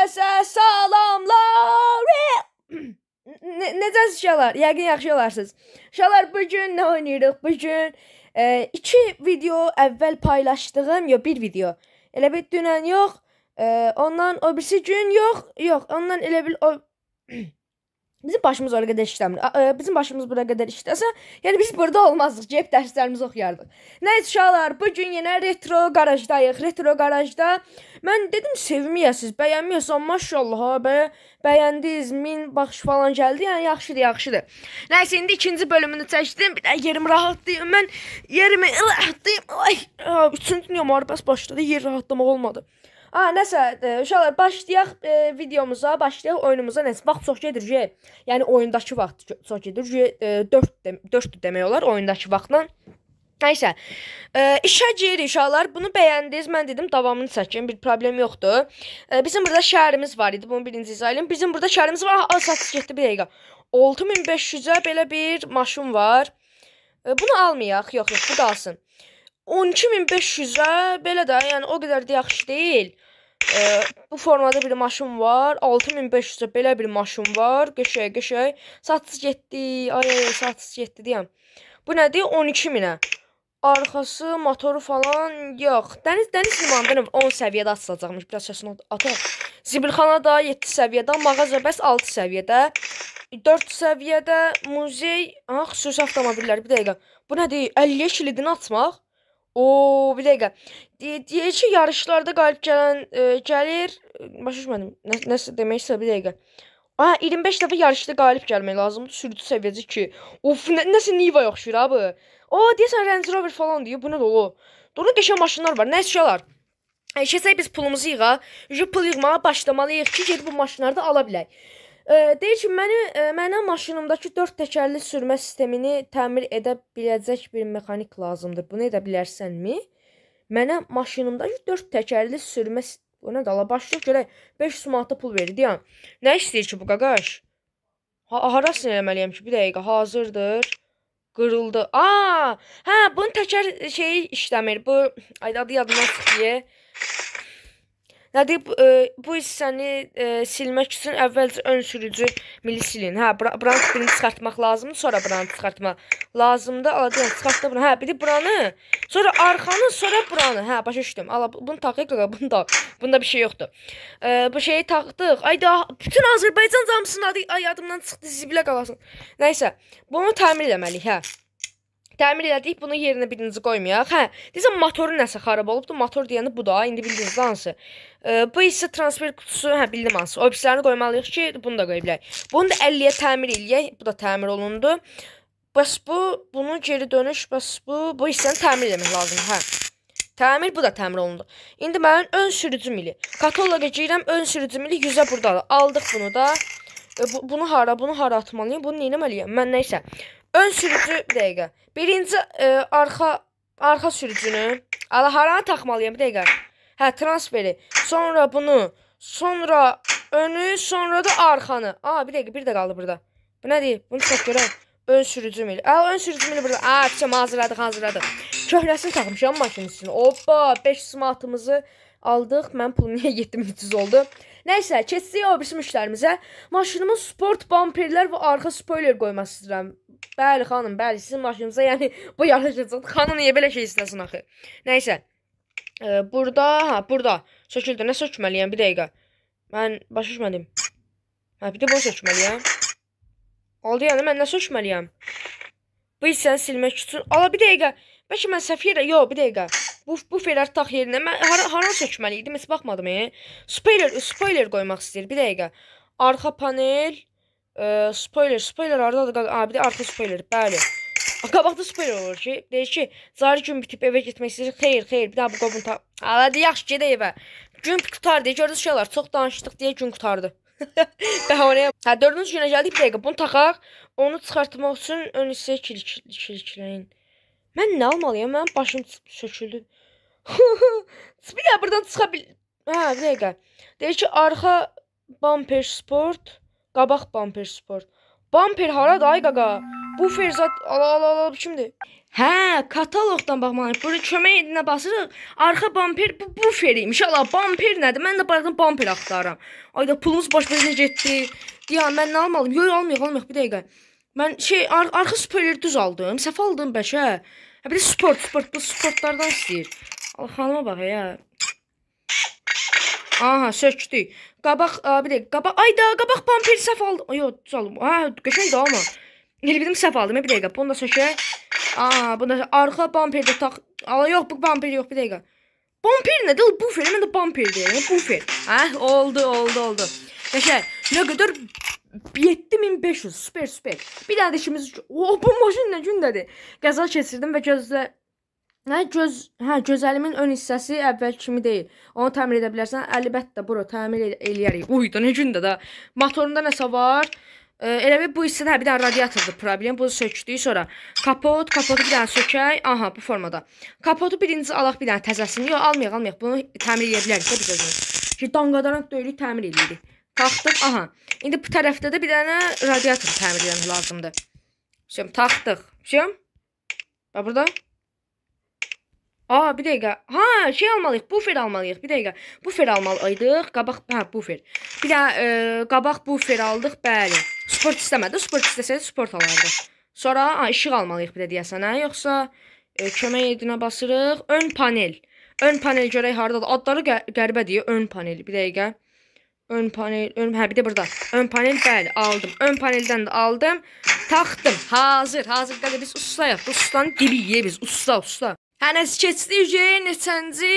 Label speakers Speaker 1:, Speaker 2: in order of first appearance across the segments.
Speaker 1: Herkese salamlar. Necəsiz uşaqlar? Yəqin yaxşı olarsınız. Uşaqlar, bugün nə oynayırıq? Bugün iki video əvvəl paylaşdığım, bir video. Elə bir dünən yox, ondan o birisi gün yox, ondan elə bil o bizim başımız oraya qədər işləmir. Bizim başımız bura qədər işləsə, yəni biz burada olmazdıq, cep dərslərimizi oxuyardıq. Nəysə uşaqlar, bugün yenə retro qarajdayıq. Retro qarajda mən dedim sevməyəsiz, bəyənməyəsən, maşallah ha, bəyəndiniz, 1000 baxış falan gəldi, yəni yaxşıdır. Nəysə, indi ikinci bölümünü çəkdim, bir də yerim rahatlayım, mən yerimi rahatlayım. Ay, 3-cü dünya müharibəsi başladı, yer rahatlamaq olmadı. Nəsə, uşaqlar, başlayaq videomuza, başlayaq oyunumuza. Nəsə, vaxt çox gedir, yəni oyundakı vaxt çox gedir, 4-dür demək olar oyundakı vaxtla. Nəysə, işə giyirik uşaqlar, bunu bəyəndiniz, mən dedim davamını çəkin, bir problem yoxdur. Bizim burada şəhərimiz var idi, bunu birinci izah edeyim. Bizim burada şəhərimiz var, satış getdi, bir dəqiqə. 6500-ə belə bir maşın var. Bunu almayaq, yox, bu qalsın. 12500-ə belə də, yəni o qədər də yaxşı deyil. Bu formada bir maşın var. 6500-ə belə bir maşın var. Qəşəng. Satış getdi. Ay, satış getdi deyəm. Bu nədir? 12000-ə. Arxası, motoru falan yox. Dəniz limanında 10 səviyyədə açılacaqmış. Biraz səsini ataq. Zibilxana da 7 səviyyədə, mağaza bəs 6 səviyyədə. 4 səviyyədə muzey, xüsusi avtomobillər. Bir dəqiqə. Bu nədir? 50 kilidini açmaq. Bir dəqiqə. Deyir ki, yarışlarda qalib gəlir. Başa düşmədim. Nəsə deməksə, bir dəqiqə. 25 dəfə yarışda qalib gəlmək lazımdır. Sürücü səviyyəci 2. Of, nəsə Niva yoxşur abi. Deyəsən Range Rover falan deyir. Bu nə də o? Doğru qəşəng maşınlar var. Nəysə uşaqlar. Keçək biz pulumuzu yığaq. Pul yığmağa başlamalıyıq ki, gedib bu maşınları da ala bilək. Deyir ki, mənə maşınımdakı 4 təkərli sürmə sistemini təmir edə biləcək bir mexanik lazımdır. Bunu edə bilərsənmi? Mənə maşınımdakı 4 təkərli sürmə sistemi... O nə də ala başlayıq görək. 500 manata pul verir deyəm. Nə istəyir ki bu qaqaş? Harasını eləməliyəm ki? Bir dəqiqə, hazırdır. Qırıldı. Bunun təkər şeyi işləmir. Bu, adı yadımdan çıxıyor. Nədir, bu hissəni silmək üçün əvvəlcə ön sürücü mili silin. Buranı birini çıxartmaq lazımdır, sonra buranı çıxartmaq lazımdır. Deyəm, çıxartda bunu. Bir de buranı, sonra arxanı, sonra buranı. Başa düşdüm. Bunu taxıyıq, bunda bir şey yoxdur. Bu şeyi taxdıq. Ayda, bütün Azərbaycan camısının adı yadımdan çıxdı, zibilə qalasın. Nəysə, bunu təmir eləməliyik, Təmir elədik, bunu yerinə birinci qoymayaq. Deyəsən, motoru nəsə xarab olubdur. Motor deyəndə bu da, indi bildiniz hansı. Bu isə transfer kutusu, bildim hansı. O birislərini qoymalıyıq ki, bunu da qoya bilək. Bunu da 50-yə təmir eləyək. Bu da təmir olundu. Bəs bunu geri dönüş, bəs bu hissəni təmir eləmək lazımdır. Təmir, bu da təmir olundu. İndi mənim ön sürücü mili. Kataloqa girəm, ön sürücü mili 100-ə buradadır. Aldıq bunu da. Bunu hara atmalıyım, bunu neynəməliyəm? Mən nəysə. Ön sürücü, bir dəqiqə. Birinci arxa sürücünü haranı taxmalıyım, bir dəqiqə. Transferi. Sonra bunu, sonra önü, sonra da arxanı. Bir dəqiqə, bir də qaldı burada. Bu nədir? Bunu çox görək. Ön sürücü mili. Ön sürücü mili burada. Hazırladıq. Köhnəsini taxmışam maşının üstünə. Hoppa, 500 manatımızı aldıq. Mən pulum niyə 7300 oldu? Nəysə, keçsək o birisi müştərimizə. Maşınımın sport bamperlər və arxa spoiler qoymaq istəyirəm. Bəli xanım, bəli, sizin maşınınıza, yəni bu yarışacaq. Xanım niyə belə şey istəsin axı? Nəysə. Burada söküldü. Nə sökməliyəm? Bir dəqiqə. Mən başa düşmədim. Bir də bunu sökməliyəm. Oldu yəni, mən nə sökməliyəm? Bu hissəni silmək üçün. Bir dəqiqə. Bəlkə mən səhv yerə. Yox, bir dəqiqə. Bu ferər tax yerinə. Mən haran sökməliydim? Heç baxmadım. Spoiler qoymaq istəyir. Bir dəqiqə. Arxa panel. Spoiler haradadır? Bir də arxa spoiler. Bəli. Qabaqda spoiler olur ki. Deyir ki, cari gün bitib evə getmək istəyir. Xeyr. Bir daha bu qobun ta... Yaxşı, gedək evə. Gün qutardı deyə. Gördünüz şeylər. Çox danışdıq deyə gün qutardı. Bəhanəyə. 4-cü günə gəldik. Bir dəqiqə. Bunu taxaq. Onu çıxartmaq üçün ön hissəyə kilikləyin. Mən nə almalıyım? Mənim başım söküldü. Bir də buradan çıxa bil... Bir dəqiqə. Deyir ki, arxa bumper sport, qabaq bumper sport. Bumper haradır ay qaqa? Bu ferzat... Ala, kimdir? Hə, kataloqdan baxmalıyıq. Burada kömək edinə basırıq. Arxa bamper bu buferiymiş. Allah, bamper nədir? Mən də bayaqdan bamper axtarıram. Ayda pulumuz baş-başına getdi. Ya mən nə almalıyım? Yox, almayaq, bir dəqiqə. Mən arxa spoileri düz aldım. Səhv aldım bəşə. Hə, bir də sport, bu sportlardan istəyir. Allah, xanıma bax ya. Aha, sökdük. Qabaq, bir dəqiqə, qabaq bamper səhv aldım. Yox, düz aldım. Ha, qəşəngdir amma. Elə bildim səhv aldım. Bir dəqiqə, bunu da sökək. Bunda arxa bamperdə tax. Yox, bu bamper yox, bir dəqiqə. Bamper nədir? Bufer, mən də bamper deyirəm. Bufer. Hə, oldu. Qəşəng. Nə qədər 7500. Super. Bir dənə də işimiz. Bu maşın nə gündədir? Qəza keçirdim və gözəlimin ön hissəsi əvvəl kimi deyil. Onu təmir edə bilərsən. Əlbəttə, bura təmir eləyərik. Uyda nə gündə də. Motorunda nəsə var. Elə bu hissədə bir dənə radiatordur problem. Bunu sökdük. Sonra kapotu bir dənə sökək. Aha, bu formada. Kapotu birinci alaq, bir dənə təzəsini. Yox, almayaq. Bunu təmir edə bilərik də biz özümüz. Ki danqadaraq döyülük, təmir eləyirik. Taxdıq. Aha. İndi bu tərəfdə də bir dənə radiator təmir etmək lazımdır. Şimdi taxdıq. Bax burada. Bir dəqiqə. Ha, almalıyıq. Bufer almalıyıq. Bir dəqiqə. Bufer almalıydıq. Qabaq, bufer. Bir də qabaq bufer aldıq. Bəli. Sport istəmədi. Sport istəsəydi sport alardıq. Sonra işıq almalıyıq bir də deyəsən, hə? Yoxsa kömək edinə basırıq. Ön panel. Ön panel görək hardadır. Adları qəribədir. Ön panel. Bir dəqiqə. Ön panel. Bir də burada. Ön panel, bəli, aldım. Ön paneldən də aldım. Taxdım. Hazır. Qədə biz ustayıq. Ustanın dibiyik biz. Usta. Hə, nəsə keçdik, neçənci,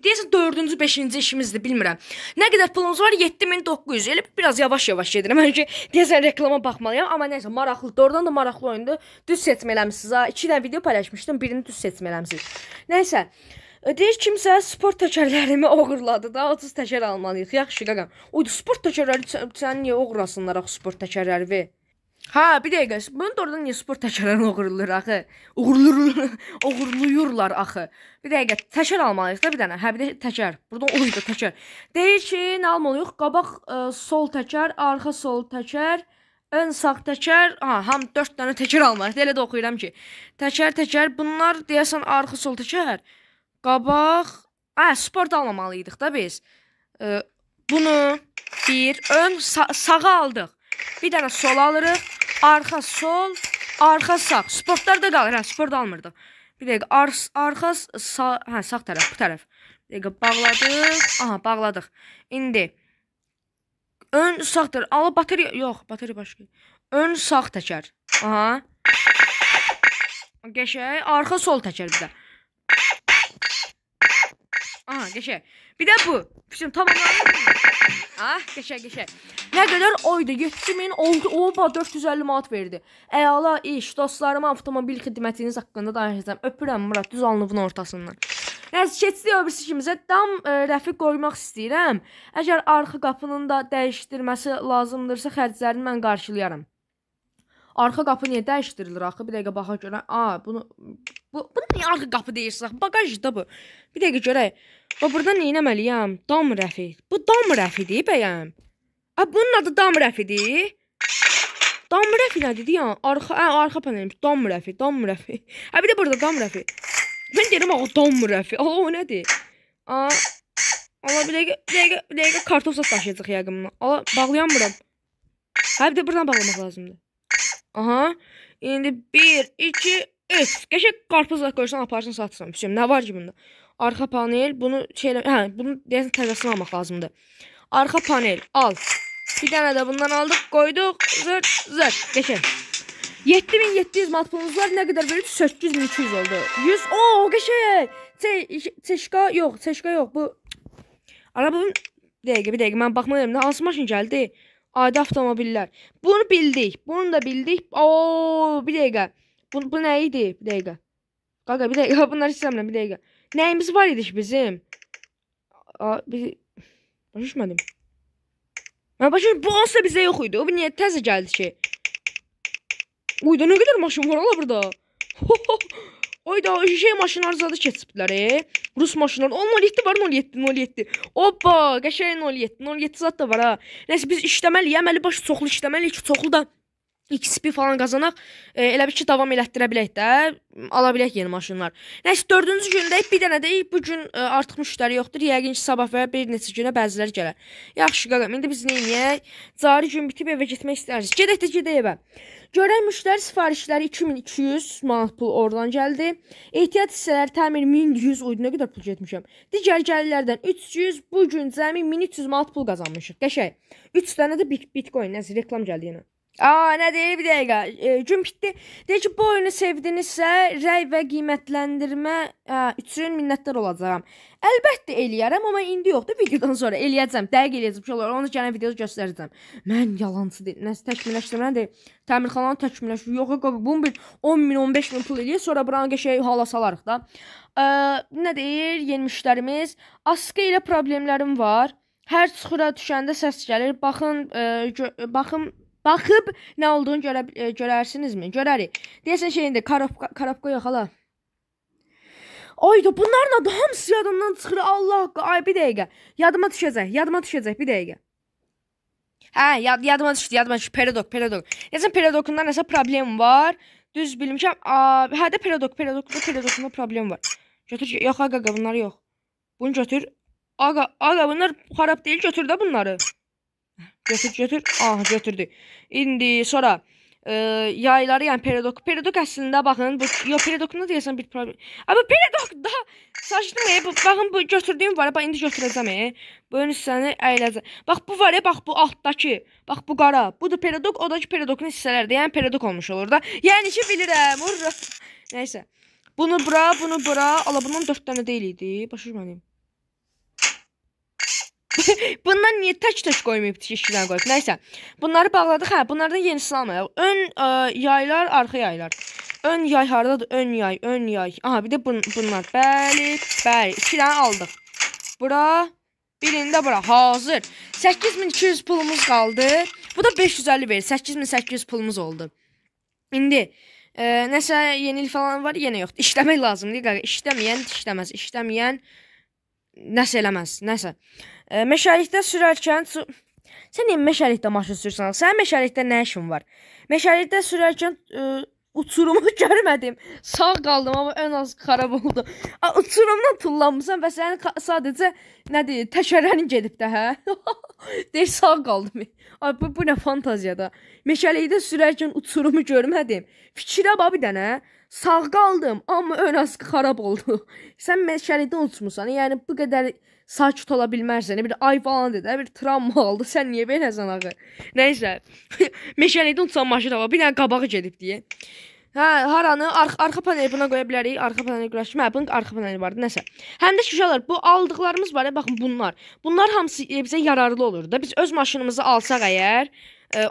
Speaker 1: deyəsən 4-cü, 5-ci işimizdir, bilmirəm. Nə qədər pulumuz var? 7900. Elə biraz yavaş gedirəm. Çünki deyəsən reklama baxmalıyam, amma nəysə maraqlıdır. Oradan da maraqlı oyundur. Düz seçmə eləmisiniz. 2 dənə video paylaşmışdım, birini düz seçmə eləmisiniz. Nəysə, deyir kimsə sport təkərlərimi oğurladı da, 30 təkər almalıyıq. Yaxşı, qaqam. Oydu, sport təkərləri, sən niyə oğurlasınlar axı sport təkərləri? Ha, bir dəqiqə. Bunun da oradan niyə sport təkərlərini oğurlur axı? Oğurluyurlar axı. Bir dəqiqə, təkər almalıyıq da bir dənə. Hə, bir də təkər. Buradan oydu təkər. Deyir ki, nə almalıyıq? Qabaq sol təkər, arxa sol təkər, ön sağ təkər. Ham 4 dənə təkər almalıyıq. Elə də oxuyuram ki. Təkər. Bunlar deyəsən arxa sol təkər. Qabaq. Sport almamalıydıq da biz. Bunu bir ön sağa aldıq. Bir dənə sol alırıq. Arxa sol, arxa sağ. Sportlarda qalır. Sport almırdıq. Bir dəqiqə, arxa sağ, sağ tərəf, bu tərəf. Bir dəqiqə, bağladıq. Aha, bağladıq. İndi ön sağdır. Bateriya, yox, bateriya başqa. Ön sağ təkər. Aha. Qəşəng, arxa sol təkər bir də. Aha, qəşəng. Bir də bu. Tamamlanır. Qəşəng. Nə qədər oydu? 7000 oldu. 450 manat verdi. Əla iş. Dostlarıma avtomobil xidmətiniz haqqında danışacağam. Öpürəm Murat, düz alnımın ortasından. Nəsə keçdik öbür işimizə. Dam rəfi qoymaq istəyirəm. Əgər arxa qapının da dəyişdirməsi lazımdırsa, xərclərini mən qarşılayaram. Arxa qapı niyə dəyişdirilir axı? Bir dəqiqə baxa görə. Bunu niyə arxa qapı deyirsiniz? Bagajda bu. Bir dəqiqə görək. Burada nə etməliyəm? Dam rəfi. Bu dam rəfidir bəyəm. Bunun adı dam rəfidir. Dam rəfi nədir ya? Arxa panelmiş. Dam rəfi. Bir də burada dam rəfi. Mən deyirəm dam rəfi. O nədir? Bir dəqiqə kartof daşıyacaq yəqin. Bağlayamıram. Bir də buradan bağlamaq lazımdır. Aha. İndi 1, 2, 3. Qəşəng qarpız qoysan, aparsın, satsan. Nə var ki bunda? Arxa panel, bunu deyəsən təzəsini almaq lazımdır. Arxa panel, al. Bir dənə də bundan aldıq, qoyduq. Zırt. Qəşəng. 7700 manat pulumuz var. Nə qədər verir? 8200 oldu. 100. Qəşəng. Çeşka yox. Bu arabanın bir dəqiqə mən baxmalıyam. Hansı maşın gəldi? Adi avtomobillər. Bunu bildik. Bunu da bildik. Bir dəqiqə. Bu nə idi? Bir dəqiqə. Qaqa, bir dəqiqə. Bunları istəmirəm, bir dəqiqə. Nəyimiz var idi ki bizim? Başa düşmədim. Bu olsa bizə yox idi. O niyə təzə gəldi ki? Uyda nə qədər maşın var ala burada? Oyda maşınlar zadı keçibdilər. Rus maşınlar. 07 var, 07. Hoppa, qəşəng 07 zat da var ha. Nəsə biz işləməliyik. Əməli başı çoxlu işləməliyik ki, çoxlu da XP falan qazanaq, elə bir ki davam elətdirə bilək də, ala bilək yeni maşınlar. Nəysə 4-cü gündəyik, bir dənə deyik, bu gün artıq müştəri yoxdur. Yəqin ki sabah və bir neçə günə bəziləri gələr. Yaxşı qaqam, indi biz nə edək? Cari gün bitib evə getmək istəyirsiniz. Gedək evə. Görək müştəri sifarişləri 2200 manat pul oradan gəldi. Ehtiyat hissələri təmir 1100, nə qədər pul getmişəm. Digər gəlirlərdən 300, bu gün cəmi 1300 manat pul qazanmışıq. Qəşəng. 3 dənə də Bitcoin, nəsə reklam gəldi yenə. Nə deyir, bir dəqiqə. Gün bitdi. Deyir ki, bu oyunu sevdinizsə, rəy və qiymətləndirmə üçün minnətdar olacağam. Əlbəttə eləyərəm, amma indi yoxdur. Videodan sonra eləyəcəm, dəqiq eləyəcəm ki, onu gələn videoda göstərəcəm. Mən yalancı deyil. Nəsə təkmilləşdirmən deyil. Təmirxananı təkmilləşdir. Yox, bunun bir 10.000, 15.000 pul eləyir. Sonra buranı qəşəng hala salarıq da. Nə deyir, yeni müştərimiz? Askı ilə problemlərim var. Hər çıxıra düşəndə səs gəlir. Baxıb nə olduğunu görərsinizmi? Görərik. Deyəsən şeyində, karabka yox hala. Ayda bunlarla da hamısı yadımdan çıxır. Allah haqqı. Ay bir dəqiqə. Yadıma düşəcək bir dəqiqə. Hə, yadıma düşdü. Peredok. Deyəsən Peredokunda nəsə problem var. Düz bilmişəm. Hə də Peredokunda problem var. Götür. Yox aqa, bunlar yox. Bunu götür. Aqa bunlar xarab deyil, götür də bunları. Götür. Aha, götürdü. İndi sonra yayları, yəni Peredok əslində baxın, Peredokunda deyəsən bir problem. Amma Peredokda saçdım, baxın bu götürdüyüm var, indi götürəcəm. Bunun hissəni əyləcəm. Bax bu var, bax bu altdakı, bax bu qara. Bu da Peredok, o da ki Peredokun hissələrdir. Yəni Peredok olmuş olur da. Yəni ki bilirəm. Nəysə. Bunu bura. Ala bundan 4 dənə deyil idi. Başa düşmədim. Bundan niyə tək qoymayıb, işlən qoyub? Nəysə. Bunları bağladıq. Hə, bunlardan yenisini almayaq. Ön yaylar, arxa yaylar. Ön yay hardadır? Ön yay. Aha, bir də bunlar. Bəli. 2 dənə aldıq. Bura. Birində bura. Hazır. 8200 pulumuz qaldı. Bu da 550 verir. 8800 pulumuz oldu. İndi nəsə yenilik falan var, yenə yoxdur. İşləmək lazımdır. İşləməyən işləməz. İşləməyən nəsə eləməz. Nəsə. Meşəlikdə sürərkən sən niyə meşəlikdə maşın sürsən? Sənin meşəlikdə nə işin var? Meşəlikdə sürərkən uçurumu görmədim. Sağ qaldım, amma ön az xarab oldu. Uçurumdan tullanmısan və sənin sadəcə nədir, təkərlərin gedib də, hə? Deyir, sağ qaldım. Ay, bu nə fantaziyadır. Meşəlikdə sürərkən uçurumu görmədim. Fikrə bax bir dənə. Sağ qaldım, amma ön az xarab oldu. Sən meşəlikdən uçmusan, yəni bu qədər sakit ola bilmərsən. Bir ay falan dedi, bir travma aldı. Sən niyə beləsən axı? Nəysə. Meşəlikdə uçan maşın var. Bir dənə qabağı gedib deyə. Hə, haranı arxa paneli buna qoya bilərik. Arxa paneli quraşdırma. Hə, bunun arxa paneli vardı. Nəsə. Həm də uşaqlar, bu aldıqlarımız var ya, baxın bunlar. Bunlar hamısı bizə yararlı olur da. Biz öz maşınımızı alsaq əgər,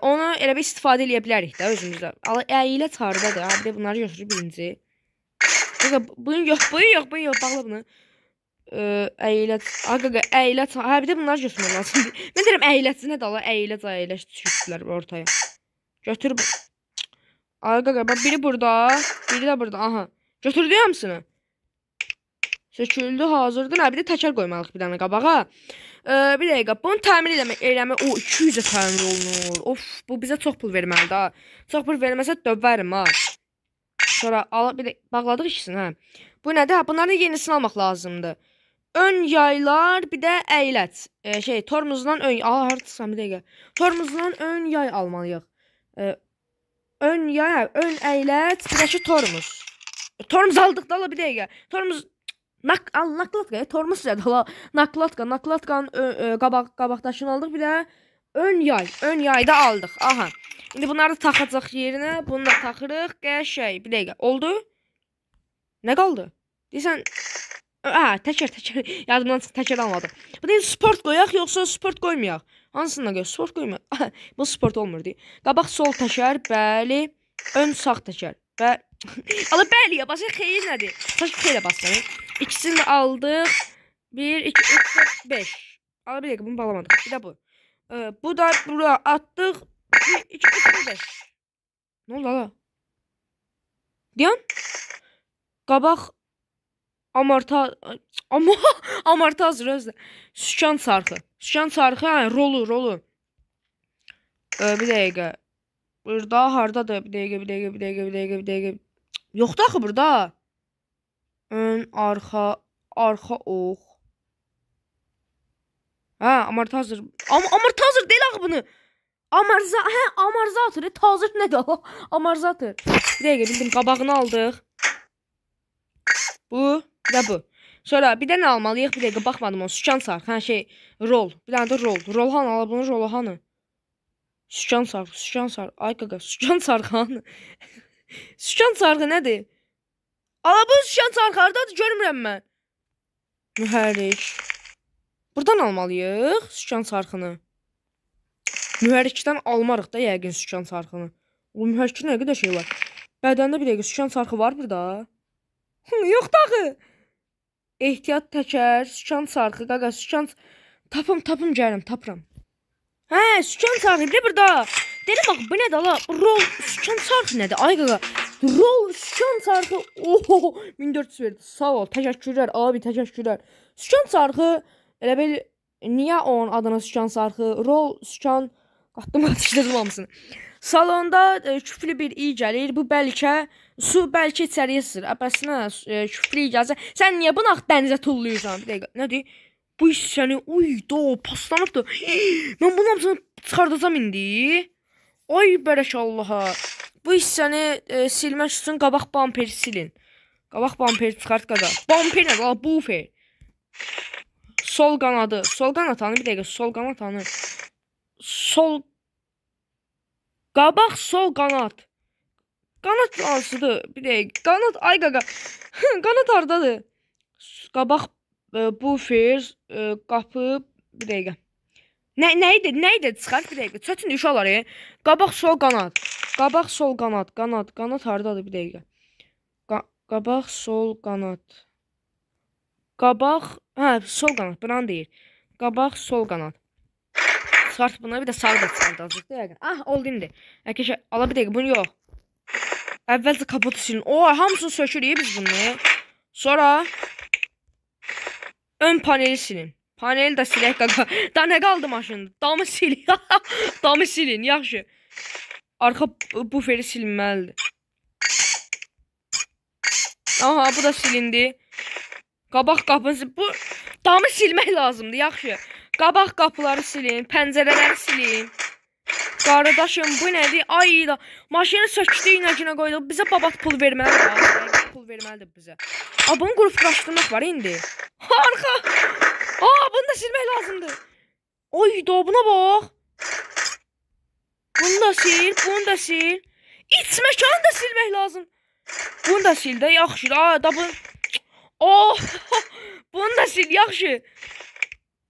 Speaker 1: onu elə bir istifadə eləyə bilərik də özümüzdə. Əyilə çardadır. Ha, bir də bunları götürür birinci. Bunun yox. Bağla bunu. Əylət. Əylət. Hə, bir də bunları götürmək lazımdır. Mən deyirəm əylətçi nədir ala? Əyləş düşürdülər ortaya. Götür. Qaqa, biri burada, biri də burada. Aha. Götürdü hamısını. Söküldü, hazırdır. Hə, bir də təkər qoymalıq bir dənə qabağa. Bir dəqiqə. Bunu təmir eləmək. O 200-ə təmir olunur. Of, bu bizə çox pul verməlidir ha. Çox pul verməsə dövərim ha. Sonra bir də bağladıq ikisini, hə. Bu nədir? Hə, bunların yenisini almaq lazımdır. Ön yaylar, bir də əylət. Tormuzdan ön yay. Hardısan bir dəqiqə. Tormuzdan ön yay almalıyıq. Ön yay, ön əylət, bir də ki tormuz. Tormuz aldıq da, bir dəqiqə. Tormuz, naklatka, tormuz nədir ala? Naklatkanın qabaqdaşını aldıq, bir də ön yayda aldıq. Aha. İndi bunları da taxacaq yerinə, bunu da taxırıq, qəşəng. Bir dəqiqə, oldu? Nə qaldı? Deyirsən, təkər, yadımdan təkər almadım. Bu deyil, sport qoyaq, yoxsa sport qoymayaq? Hansına qoyaq? Sport qoymayaq. Bu sport olmur deyil. Qabaq sol təkər, bəli, ön sağ təkər. Ala bəli ya, basaq xeyir nədir? Saç xeylə basaq. İkisini də aldıq. 1, 2, 3, 4, 5. Ala bir dəqiqə, bunu bağlamadıq. Bir də bu. Bu da bura atdıq. 1, 2, 3, 5. Nə oldu ala? Deyən? Qabaq amortazır özdə. Sükan çarxı. Rolu. Bir dəqiqə. Burada hardadır? Bir dəqiqə, bir dəqiqə, bir dəqiqə, bir dəqiqə, bir dəqiqə. Yoxdur axı burada. Ön, arxa ox. Hə, amortizor. Amortizor deyil axı bunu. Amortizator. Tazır nədir o? Amortizator. Bir dəqiqə, bildim, qabağını aldıq. Bu, bir də bu. Sonra bir də nə almalıyıq? Bir dəqiqə baxmadım o. Sükan sarx. Hə, rol. Bir dənə də rol. Rol hanı ala bunu, rolu hanı? Sükan sarx. Ay qaqa, sükan sarx hanı? Sükan sarxı nədir? Ala bu sükan sarx hardadır? Görmürəm mən. Mühərrik. Buradan almalıyıq sükan sarxını. Mühərrikdən almarıq da yəqin sükan sarxını. O mühərrikdə nə qədər şey var? Bədəndə bir dəqiqə sükan sarxı var burada. Yoxdur axı. Ehtiyat təkər, sükan sarxı, qaqa, sükan... Tapım gəlirəm, tapıram. Hə, sükan sarxı, bir də burada. Dedim, bax, bu nədir, ala? Rol, sükan sarxı nədir? Ay, qaqa, rol, sükan sarxı, oho, 1400 verdi. Sağ ol, təşəkkürlər, abi, təşəkkürlər. Sükan sarxı, elə bil, niyə onun adına sükan sarxı? Rol, sükan, qatdım, atışdırdım hamısını. Salonda küflü bir iyi gəlir. Bu bəlkə su bəlkə içəriyə sır. Əbəsinə küflü iyi gəlsə. Sən niyə bunu ax dənizə tulluyursan? Bir dəqiqə. Nədir? Bu iş səni uydu, paslanıbdı. Mən bunun hamısını çıxardacam indi. Ay bərək Allaha. Bu iş səni silmək üçün qabaq bamperi silin. Qabaq bamperi çıxart qaqa. Bamper nədir? Ala bufer. Sol qanadı. Sol qanat hanı? Bir dəqiqə. Sol qanat hanı? Qabaq sol qanat. Qanat hansıdır? Bir dəqiqə. Qanat, ay qaqa. Qanat hardadır? Qabaq bufer, qapı, bir dəqiqə. Nə idi? Çıxart bir dəqiqə. Çətin uşaqlar. Qabaq sol qanat. Qabaq sol qanat. Qanat hardadır? Bir dəqiqə. Qabaq sol qanat. Qabaq, hə, sol qanat. Buranı deyir. Qabaq sol qanat. Çıxart bunu, bir də sağı da çıxardacaq da yəqin. Ah, oldu indi. Əkəşə, ala bir dəqiqə, bunu yox. Əvvəlcə kapotu silin. O, hamısını sökürük biz bunu. Sonra ön paneli silin. Paneli də silək qaqa. Da nə qaldı maşında? Damı silin. Damı silin, yaxşı. Arxa buferi silinməlidir. Aha, bu da silindi. Qabaq qapını, bu damı silmək lazımdır, yaxşı. Qabaq qapıları silin, pəncərələri silin. Qardaşım, bu nədir? Ay da, maşını sökdük, nəkinə qoyduq. Bizə babat pul verməlidir. Pul verməlidir bizə. A, bunu qruplaşdırmaq var indi. Arxa. Aa, bunu da silmək lazımdır. Ay da, buna bax. Bunu da sil. İç məkanı da silmək lazım. Bunu da sil də, yaxşı. Aa, da bunu. Oh, bunu da sil, yaxşı.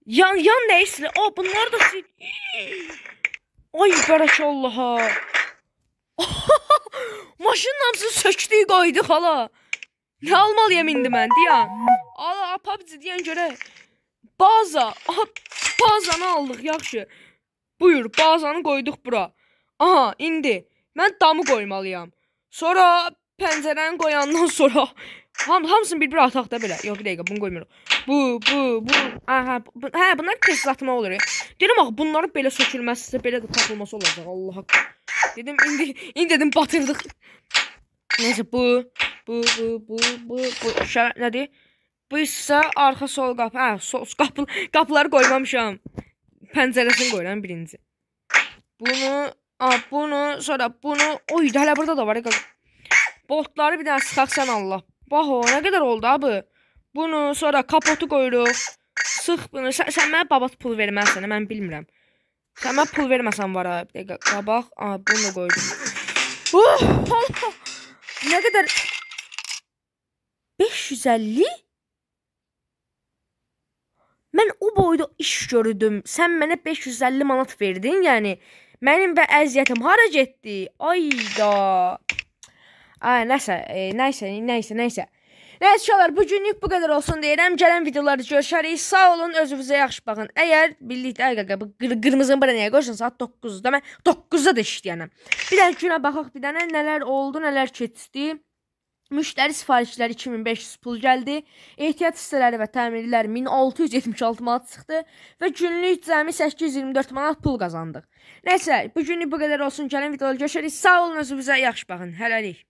Speaker 1: Yan nəyi sil? O, bunları da sil. Ay, bərək Allaha. Maşının hamısını sökdük, qoyduq, hala. Nə almalıyam indi mən, deyəm. Ala, PUBG deyən görə. Bazanı aldıq, yaxşı. Buyur, bazanı qoyduq bura. Aha, indi. Mən damı qoymalıyam. Sonra pəncərəni qoyandan sonra... Hamısını bir ataq da belə. Yox, bir dəqiqə, bunu qoymuruq. Bu. Hə, bunlar teslatma olur. Dedim, axı, bunların belə sökülməsi, belə də tapılması olacaq. Allah haqq. Dedim, indi dedim, batırdıq. Neyse, bu. Nədir? Bu isə arxa sol qapı. Hə, sol qapıları qoymamışam. Pəncərəsini qoyuram birinci. Bunu, sonra bunu. Oy, hələ burada da var. Boltları bir dənə sıxaq sən Allah. Bax o, nə qədər oldu abi? Bunu, sonra kapotu qoyuruq. Sıx bunu. Sən mənə babat pul verməzsən, mən bilmirəm. Sən mənə pul verməsən var ha. Bir dəqiqə, qabaq. Bunu da qoydum. Allah! Nə qədər? 550? Mən o boyda iş gördüm. Sən mənə 550 manat verdin, yəni. Mənim və əziyyətim hara getdi? Ayda. Nəysə. Nəysə, uşaqlar, bugünlük bu qədər olsun deyirəm. Gələn videolarda görüşərik. Sağ olun, özünüzə yaxşı baxın. Əgər bildikdə, bu qırmızını bura nəyə qoysun? Saat 9-da. Mən 9-da da işləyənəm. Bir dənə günə baxaq, bir dənə nələr oldu, nələr keçdi. Müştəri sifarişləri 2500 pul gəldi. Ehtiyat hissələri və təmirlər 1676 manat çıxdı və günlük cəmi 824 manat pul qazandıq. Nəysə, bu günlük bu qədər olsun. Gəlin videoda görüşərik. Sağ olun, özünüzə yaxşı baxın. Hələlik.